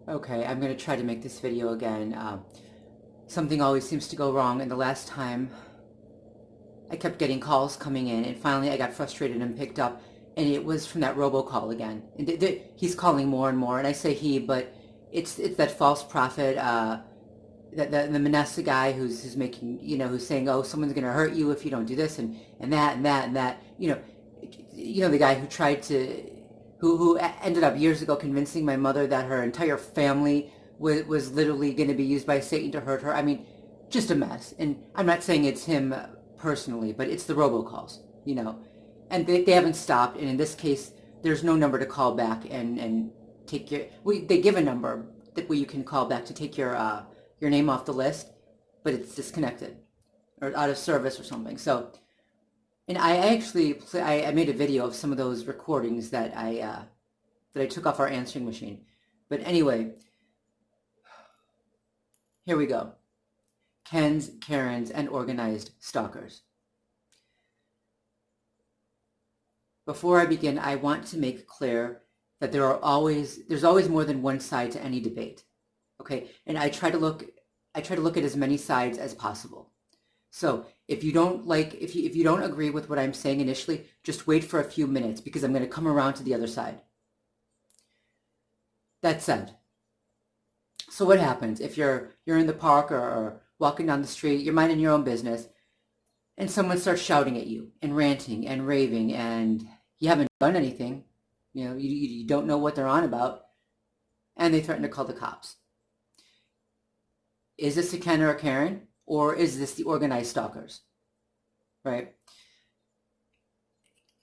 Okay, I'm going to try to make this video again. Something always seems to go wrong, and the last time I kept getting calls coming in, and finally I got frustrated and picked up, and it was from that robocall again. And he's calling more and more, and I say he, but it's that false prophet, the Manessa guy who's making, who's saying, oh, someone's going to hurt you if you don't do this and that and that and that. The guy who tried to, who ended up years ago convincing my mother that her entire family was literally going to be used by Satan to hurt her. I mean, just a mess. And I'm not saying it's him personally, but it's the robocalls. And they haven't stopped. And in this case, there's no number to call back and take your, they give a number where you can call back to take your name off the list, but it's disconnected or out of service or something. So, and I actually I made a video of some of those recordings that I took off our answering machine. But anyway, here we go. Kens, Karens, and organized stalkers. Before I begin, I want to make clear that there's always more than one side to any debate. Okay, and I try to look at as many sides as possible. So if you don't if you don't agree with what I'm saying initially, just wait for a few minutes because I'm going to come around to the other side. That said, so what happens if you're in the park or walking down the street, you're minding your own business, and someone starts shouting at you and ranting and raving, and you haven't done anything, you don't know what they're on about, and they threaten to call the cops. Is this a Ken or a Karen, or is this the organized stalkers? Right?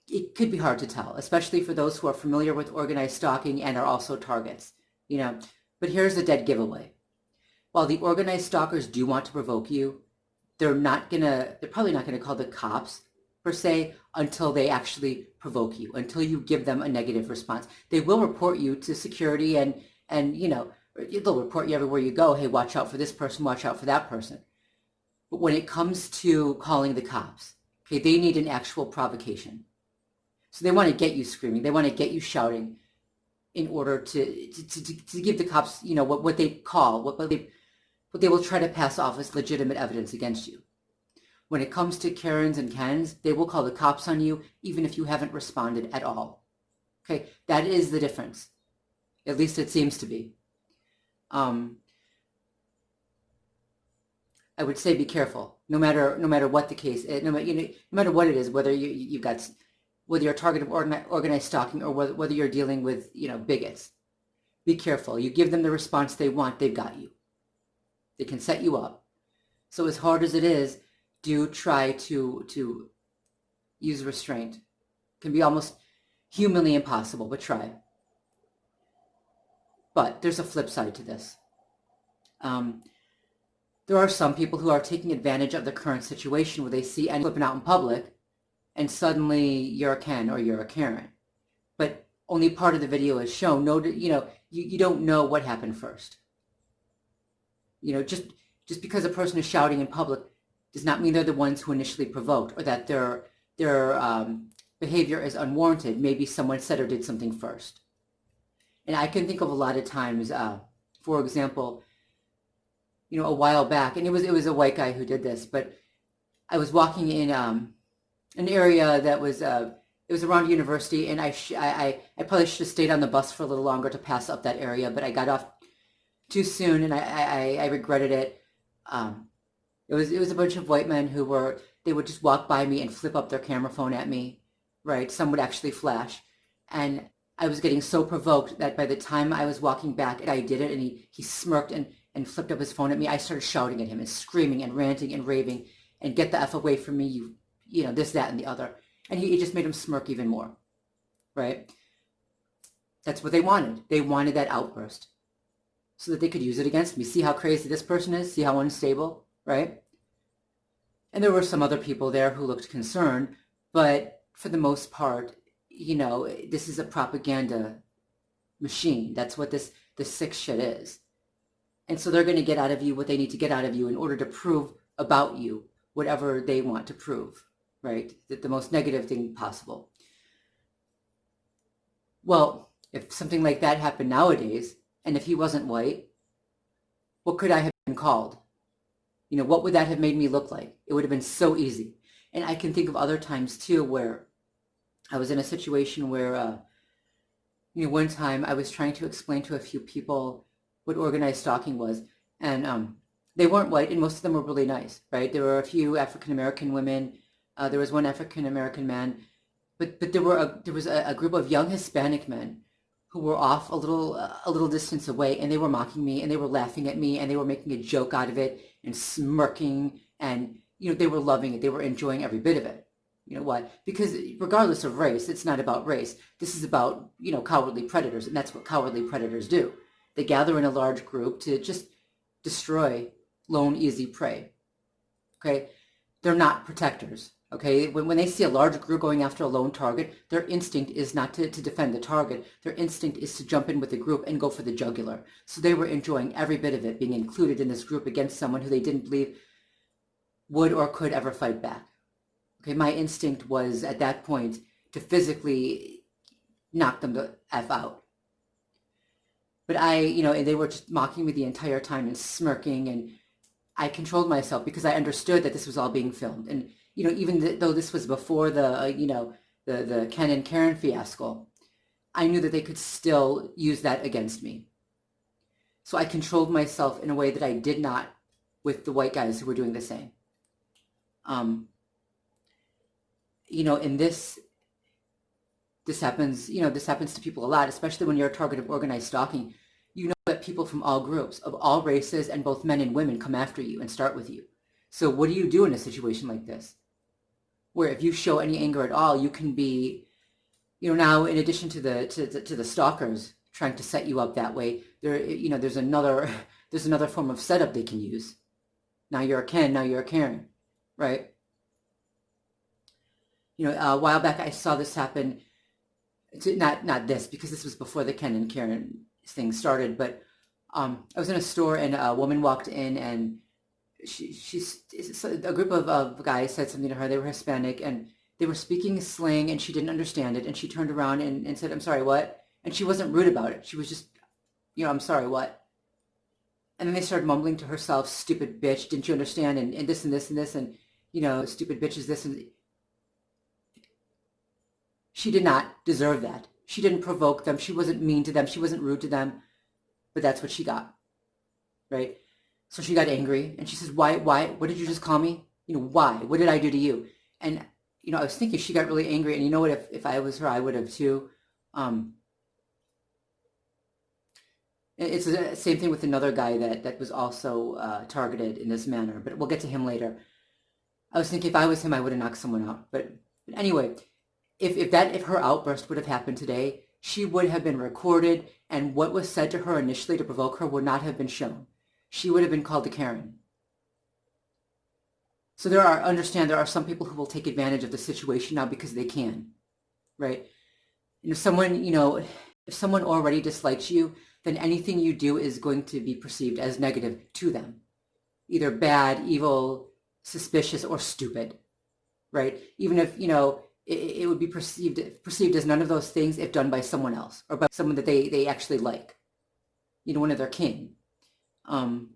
It could be hard to tell, especially for those who are familiar with organized stalking and are also targets. But here's the dead giveaway. While the organized stalkers do want to provoke you, they're probably not gonna call the cops per se until they actually provoke you, until you give them a negative response. They will report you to security and they'll report you everywhere you go. Hey, watch out for this person, watch out for that person. But when it comes to calling the cops, okay, they need an actual provocation. So they want to get you screaming, they want to get you shouting in order to give the cops, what they call, what they will try to pass off as legitimate evidence against you. When it comes to Karens and Kens, they will call the cops on you even if you haven't responded at all. Okay, that is the difference. At least it seems to be. I would say be careful, no matter what the case is, no matter what it is, whether whether you're a target of organized stalking or whether you're dealing with bigots. Be careful. You give them the response they want, they've got you. They can set you up. So as hard as it is, do try to use restraint. It can be almost humanly impossible, but try. But there's a flip side to this. There are some people who are taking advantage of the current situation where they see and flipping out in public, and suddenly you're a Ken or you're a Karen. But only part of the video is shown. You don't know what happened first. Just because a person is shouting in public does not mean they're the ones who initially provoked or that their behavior is unwarranted. Maybe someone said or did something first. And I can think of a lot of times, for example, a while back, and it was a white guy who did this, but I was walking in an area that was it was around university, and I probably should have stayed on the bus for a little longer to pass up that area, but I got off too soon, and I regretted it. It was a bunch of white men they would just walk by me and flip up their camera phone at me, right? Some would actually flash, and I was getting so provoked that by the time I was walking back, and I did it, and he smirked and flipped up his phone at me, I started shouting at him and screaming and ranting and raving and get the F away from me, you this, that, and the other. And it just made him smirk even more, right? That's what they wanted. They wanted that outburst so that they could use it against me. See how crazy this person is? See how unstable, right? And there were some other people there who looked concerned, but for the most part, this is a propaganda machine. That's what this sick shit is. And so they're going to get out of you what they need to get out of you in order to prove about you whatever they want to prove, right? The most negative thing possible. Well, if something like that happened nowadays, And if he wasn't white, what could I have been called? What would that have made me look like? It would have been so easy. And I can think of other times too where I was in a situation where, one time I was trying to explain to a few people what organized stalking was. And they weren't white, and most of them were really nice, right? There were a few African-American women. There was one African-American man. But there was a group of young Hispanic men who were off a little distance away, and they were mocking me, and they were laughing at me, and they were making a joke out of it and smirking, and they were loving it. They were enjoying every bit of it. You know what? Because regardless of race, it's not about race. This is about cowardly predators, and that's what cowardly predators do. They gather in a large group to just destroy lone, easy prey. Okay, they're not protectors. Okay, when they see a large group going after a lone target, their instinct is not to defend the target. Their instinct is to jump in with the group and go for the jugular. So they were enjoying every bit of it, being included in this group against someone who they didn't believe would or could ever fight back. Okay, my instinct was at that point to physically knock them the F out. But and they were just mocking me the entire time and smirking, and I controlled myself because I understood that this was all being filmed. And even though this was before the Ken and Karen fiasco, I knew that they could still use that against me. So I controlled myself in a way that I did not with the white guys who were doing the same. And this happens, this happens to people a lot, especially when you're a target of organized stalking. You know that people from all groups, of all races, and both men and women come after you and start with you. So what do you do in a situation like this? Where if you show any anger at all, you can be, now in addition to the stalkers trying to set you up that way, there's another form of setup they can use. Now you're a Ken, now you're a Karen, right? A while back I saw this happen. Not this, because this was before the Ken and Karen thing started, but I was in a store and a woman walked in, and a group of guys said something to her. They were Hispanic and they were speaking slang and she didn't understand it, and she turned around and said, "I'm sorry, what?" And she wasn't rude about it. She was just, "I'm sorry, what?" And then they started mumbling to herself, "Stupid bitch, didn't you understand?" And this and this and this, and "Stupid bitch is this." And she did not deserve that. She didn't provoke them. She wasn't mean to them. She wasn't rude to them. But that's what she got, right? So she got angry and she says, why, what did you just call me? Why? What did I do to you? And, I was thinking she got really angry. And you know what? If I was her, I would have too. It's the same thing with another guy that was also targeted in this manner, but we'll get to him later. I was thinking if I was him, I would have knocked someone out. But anyway, if her outburst would have happened today, she would have been recorded, and what was said to her initially to provoke her would not have been shown. She would have been called a Karen. So there are some people who will take advantage of the situation now because they can, right? If someone already dislikes you, then anything you do is going to be perceived as negative to them. Either bad, evil, suspicious, or stupid, right? Even if, it would be perceived as none of those things if done by someone else or by someone that they actually like, one of their kin. And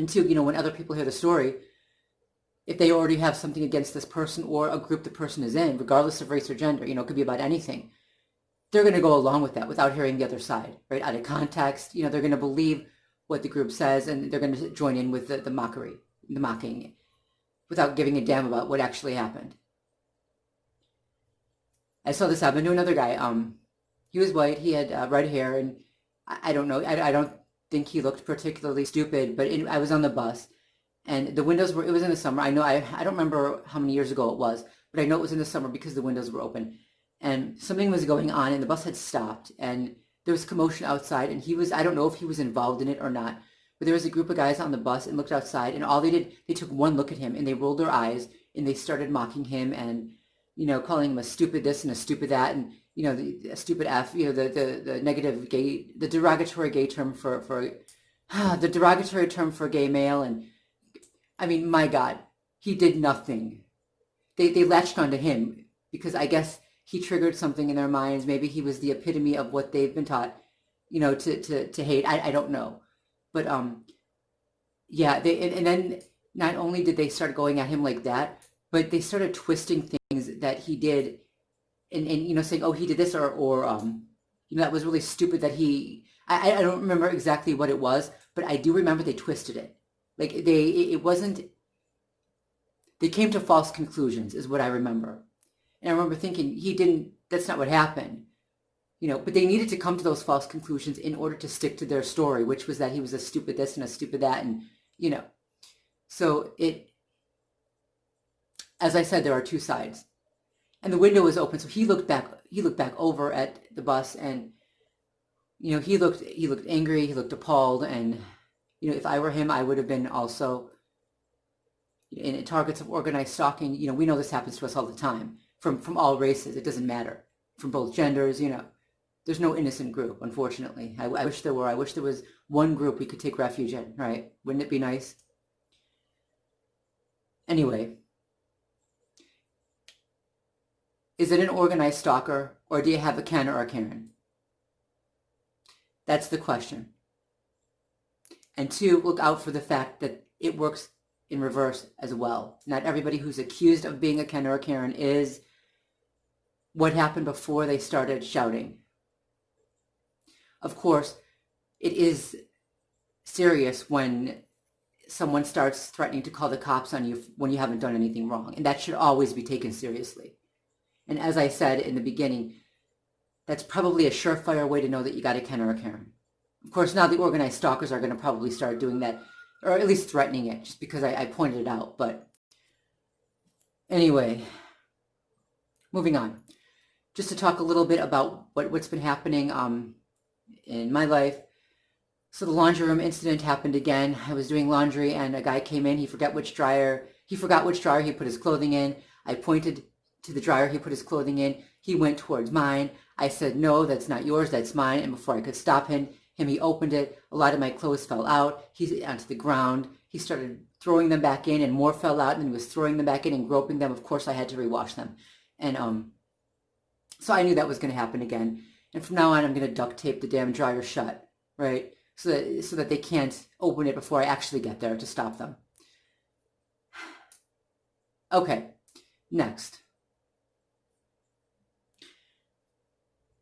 two, when other people hear the story, if they already have something against this person or a group the person is in, regardless of race or gender, it could be about anything, they're going to go along with that without hearing the other side, right? Out of context, they're going to believe what the group says, and they're going to join in with the mocking, without giving a damn about what actually happened. I saw this happen to another guy. He was white. He had red hair, and I don't know. I don't think he looked particularly stupid. But I was on the bus, and the windows were. It was in the summer. I know. I don't remember how many years ago it was, but I know it was in the summer because the windows were open, and something was going on, and the bus had stopped, and there was commotion outside, and he was. I don't know if he was involved in it or not, but there was a group of guys on the bus and looked outside, and all they did, they took one look at him, and they rolled their eyes, and they started mocking him and calling him a stupid this and a stupid that, and a stupid F, the negative gay, the derogatory gay term for the derogatory term for gay male. And I mean, my God, he did nothing. They latched onto him because I guess he triggered something in their minds. Maybe he was the epitome of what they've been taught. to hate. I don't know. But yeah, and then not only did they start going at him like that, but they started twisting things that he did, and saying, oh, he did this, or that was really stupid that he. I don't remember exactly what it was, but I do remember they twisted it. Like it wasn't. They came to false conclusions, is what I remember. And I remember thinking, he didn't. That's not what happened. But they needed to come to those false conclusions in order to stick to their story, which was that he was a stupid this and a stupid that, and so as I said, there are two sides, and the window was open, so he looked back over at the bus, and he looked angry, he looked appalled, and if I were him, I would have been also in targets of organized stalking. We know this happens to us all the time, from all races. It doesn't matter, from both genders. There's no innocent group, unfortunately. I wish there were. I wish there was one group we could take refuge in, right? Wouldn't it be nice? Anyway, is it an organized stalker, or do you have a Ken or a Karen? That's the question. And two, look out for the fact that it works in reverse as well. Not everybody who's accused of being a Ken or a Karen is what happened before they started shouting. Of course, it is serious when someone starts threatening to call the cops on you when you haven't done anything wrong, and that should always be taken seriously. And as I said in the beginning, that's probably a surefire way to know that you got a Ken or a Karen. Of course, now the organized stalkers are going to probably start doing that, or at least threatening it, just because I pointed it out. But anyway, moving on. Just to talk a little bit about what's been happening in my life. So the laundry room incident happened again. I was doing laundry and a guy came in. He forgot which dryer he put his clothing in. I pointed to the dryer he put his clothing in. He went towards mine. I said, no, that's not yours, that's mine. And before I could stop him, he opened it. A lot of my clothes fell out. He's onto the ground. He started throwing them back in, and more fell out, and he was throwing them back in and groping them. Of course, I had to rewash them. And so I knew that was going to happen again. And from now on, I'm going to duct tape the damn dryer shut, right? So that they can't open it before I actually get there to stop them. Okay, next.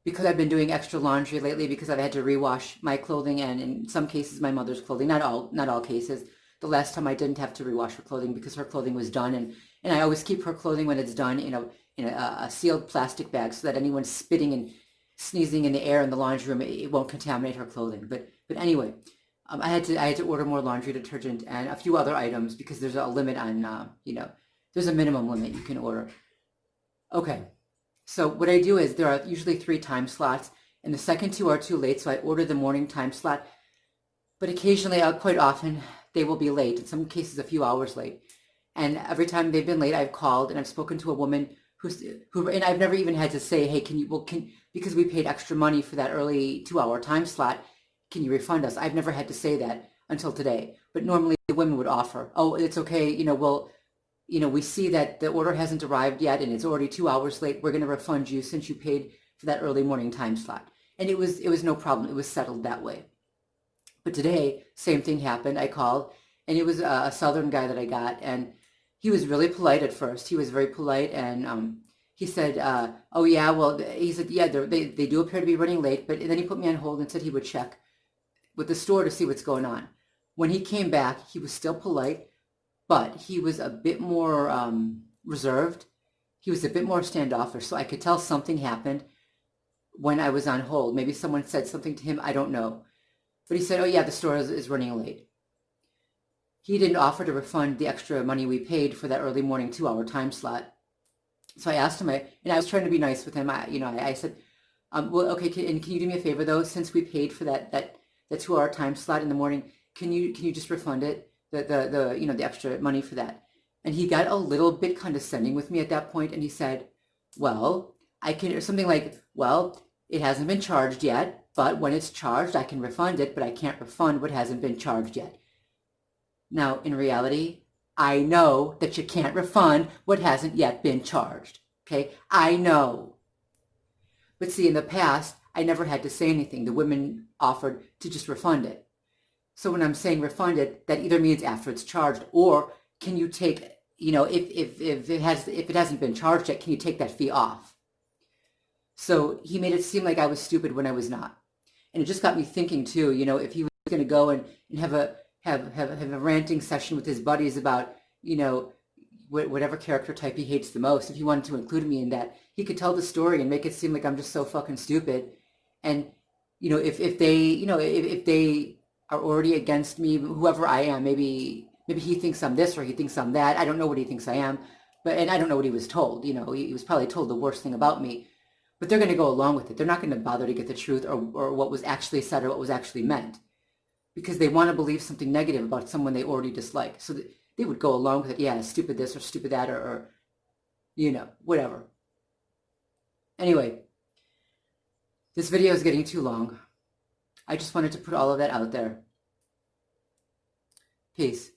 Because I've been doing extra laundry lately, because I've had to rewash my clothing, and in some cases my mother's clothing, not all cases. The last time I didn't have to rewash her clothing because her clothing was done, and I always keep her clothing when it's done in a sealed plastic bag, so that anyone spitting and sneezing in the air in the laundry room, it won't contaminate her clothing. But anyway, I had to order more laundry detergent and a few other items, because there's a limit on there's a minimum limit you can order. Okay. So what I do is, there are usually 3 time slots, and the second 2 are too late, so I order the morning time slot. But occasionally, quite often, they will be late, in some cases a few hours late. And every time they've been late, I've called and I've spoken to a woman who and I've never even had to say, hey, because we paid extra money for that early 2-hour time slot, can you refund us? I've never had to say that until today. But normally the women would offer, oh, it's okay, we see that the order hasn't arrived yet and it's already 2 hours late. We're going to refund you since you paid for that early morning time slot. And it was no problem. It was settled that way. But today, same thing happened. I called, and it was a Southern guy that I got, and he was really polite at first. He was very polite, and he said, oh yeah, well, he said, yeah, they do appear to be running late, but then he put me on hold and said he would check with the store to see what's going on. When he came back, he was still polite, but he was a bit more reserved. He was a bit more standoffish, so I could tell something happened when I was on hold. Maybe someone said something to him, I don't know. But he said, oh yeah, the store is running late. He didn't offer to refund the extra money we paid for that early morning 2-hour time slot. So I asked him, and I was trying to be nice with him. I said, well, okay, can you do me a favor though? Since we paid for that 2-hour time slot in the morning, can you just refund it? The extra money for that. And he got a little bit condescending with me at that point, and he said, well, I can, or something like, well, it hasn't been charged yet, but when it's charged, I can refund it, but I can't refund what hasn't been charged yet. Now, in reality, I know that you can't refund what hasn't yet been charged, okay? I know. But see, in the past, I never had to say anything. The women offered to just refund it. So when I'm saying refund it, that either means after it's charged, or can you take, if it hasn't been charged yet, can you take that fee off? So he made it seem like I was stupid when I was not. And it just got me thinking too, if he was going to go and have a ranting session with his buddies about, whatever character type he hates the most, if he wanted to include me in that, he could tell the story and make it seem like I'm just so fucking stupid. And, if they are already against me, whoever I am, maybe he thinks I'm this or he thinks I'm that. I don't know what he thinks I am, and I don't know what he was told. He was probably told the worst thing about me, but they're going to go along with it. They're not going to bother to get the truth or what was actually said or what was actually meant, because they want to believe something negative about someone they already dislike. So they would go along with it. Yeah, stupid this or stupid that or whatever. Anyway, this video is getting too long. I just wanted to put all of that out there. Peace.